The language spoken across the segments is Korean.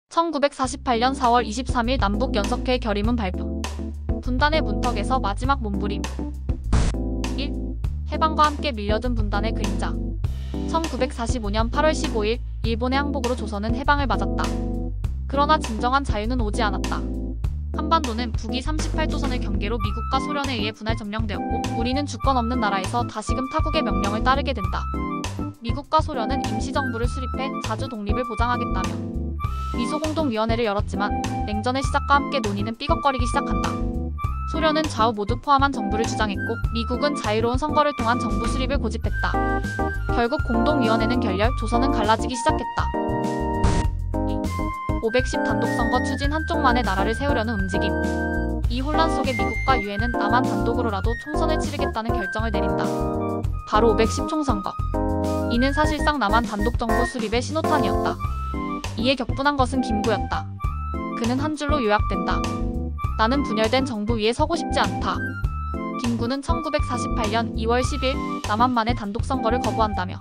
1948년 4월 23일 남북연석회 결의문 발표. 분단의 문턱에서 마지막 몸부림. 1. 해방과 함께 밀려든 분단의 그림자. 1945년 8월 15일 일본의 항복으로 조선은 해방을 맞았다. 그러나 진정한 자유는 오지 않았다. 한반도는 북위 38도선을 경계로 미국과 소련에 의해 분할 점령되었고 우리는 주권 없는 나라에서 다시금 타국의 명령을 따르게 된다. 미국과 소련은 임시정부를 수립해 자주 독립을 보장하겠다며 미소공동위원회를 열었지만 냉전의 시작과 함께 논의는 삐걱거리기 시작한다. 소련은 좌우 모두 포함한 정부를 주장했고 미국은 자유로운 선거를 통한 정부 수립을 고집했다. 결국 공동위원회는 결렬, 조선은 갈라지기 시작했다. 510 단독선거 추진, 한쪽만의 나라를 세우려는 움직임. 이 혼란 속에 미국과 유엔은 남한 단독으로라도 총선을 치르겠다는 결정을 내린다. 바로 510 총선거. 이는 사실상 남한 단독정부 수립의 신호탄이었다. 이에 격분한 것은 김구였다. 그는 한 줄로 요약된다. 나는 분열된 정부 위에 서고 싶지 않다. 김구는 1948년 2월 10일 남한만의 단독선거를 거부한다며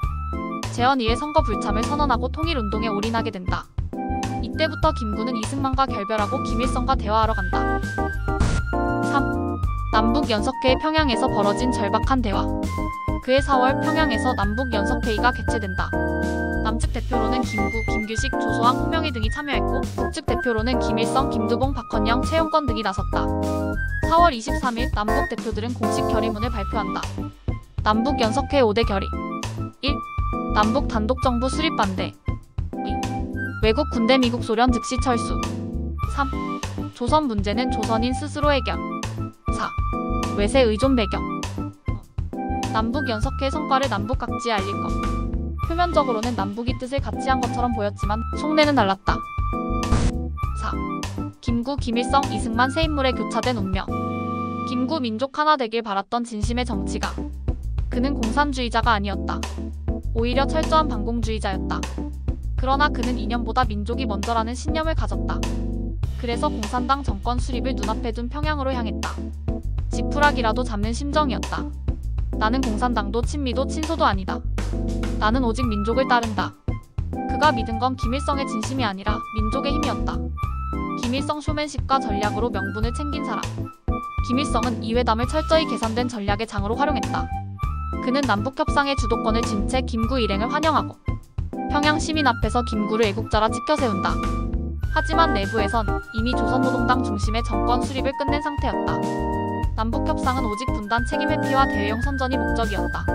재헌 이해 선거 불참을 선언하고 통일운동에 올인하게 된다. 이때부터 김구는 이승만과 결별하고 김일성과 대화하러 간다. 3. 남북연석회의 평양에서 벌어진 절박한 대화. 그해 4월 평양에서 남북연석회의가 개최된다. 남측 대표로는 김구, 김규식, 조소왕, 홍명희 등이 참여했고 북측 대표로는 김일성, 김두봉, 박헌영, 최용건 등이 나섰다. 4월 23일 남북 대표들은 공식 결의문을 발표한다. 남북연석회 5대 결의. 1. 남북 단독정부 수립 반대. 2. 외국 군대 미국 소련 즉시 철수. 3. 조선 문제는 조선인 스스로 해결. 4. 외세 의존 배경. 남북연석회 성과를 남북 각지에 알릴 것. 표면적으로는 남북이 뜻을 같이 한 것처럼 보였지만 속내는 달랐다. 4. 김구, 김일성, 이승만 세 인물의 교차된 운명. 김구 민족 하나 되길 바랐던 진심의 정치가. 그는 공산주의자가 아니었다. 오히려 철저한 반공주의자였다. 그러나 그는 이념보다 민족이 먼저라는 신념을 가졌다. 그래서 공산당 정권 수립을 눈앞에 둔 평양으로 향했다. 지푸라기라도 잡는 심정이었다. 나는 공산당도 친미도 친소도 아니다. 나는 오직 민족을 따른다. 그가 믿은 건 김일성의 진심이 아니라 민족의 힘이었다. 김일성 쇼맨십과 전략으로 명분을 챙긴 사람. 김일성은 이 회담을 철저히 계산된 전략의 장으로 활용했다. 그는 남북협상의 주도권을 쥔 채 김구 일행을 환영하고 평양 시민 앞에서 김구를 애국자라 치켜세운다. 하지만 내부에선 이미 조선노동당 중심의 정권 수립을 끝낸 상태였다. 남북협상은 오직 분단 책임 회피와 대외용 선전이 목적이었다.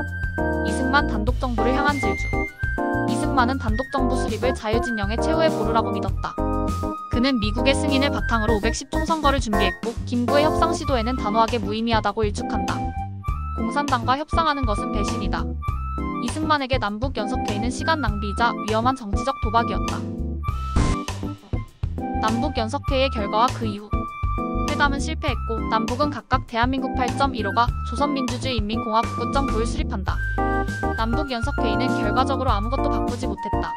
이승만 단독정부를 향한 질주. 이승만은 단독정부 수립을 자유진영의 최후의 보루라고 믿었다. 그는 미국의 승인을 바탕으로 510 총선거를 준비했고 김구의 협상 시도에는 단호하게 무의미하다고 일축한다. 공산당과 협상하는 것은 배신이다. 이승만에게 남북연석회의는 시간 낭비이자 위험한 정치적 도박이었다. 남북연석회의의 결과와 그 이후 회담은 실패했고 남북은 각각 대한민국 8.15가 조선민주주의인민공화국 9.9를 수립한다. 남북연석회의는 결과적으로 아무것도 바꾸지 못했다.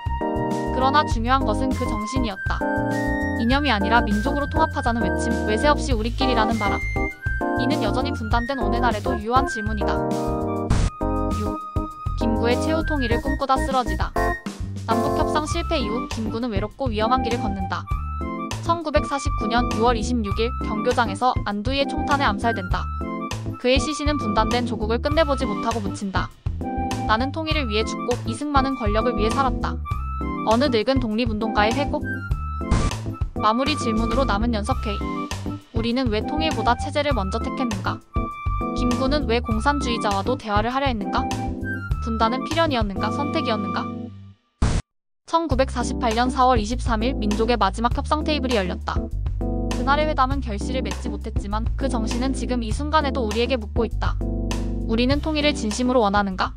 그러나 중요한 것은 그 정신이었다. 이념이 아니라 민족으로 통합하자는 외침, 외세 없이 우리끼리라는 바람. 이는 여전히 분단된 오늘날에도 유효한 질문이다. 6. 김구의 최후 통일을 꿈꾸다 쓰러지다. 남북협상 실패 이후 김구는 외롭고 위험한 길을 걷는다. 1949년 6월 26일 경교장에서 안두희의 총탄에 암살된다. 그의 시신은 분단된 조국을 끝내보지 못하고 묻힌다. 나는 통일을 위해 죽고 이승만은 권력을 위해 살았다. 어느 늙은 독립운동가의 회고? 마무리 질문으로 남은 연석회의. 우리는 왜 통일보다 체제를 먼저 택했는가? 김구는 왜 공산주의자와도 대화를 하려 했는가? 분단은 필연이었는가? 선택이었는가? 1948년 4월 23일 민족의 마지막 협상 테이블이 열렸다. 그날의 회담은 결실을 맺지 못했지만 그 정신은 지금 이 순간에도 우리에게 묻고 있다. 우리는 통일을 진심으로 원하는가?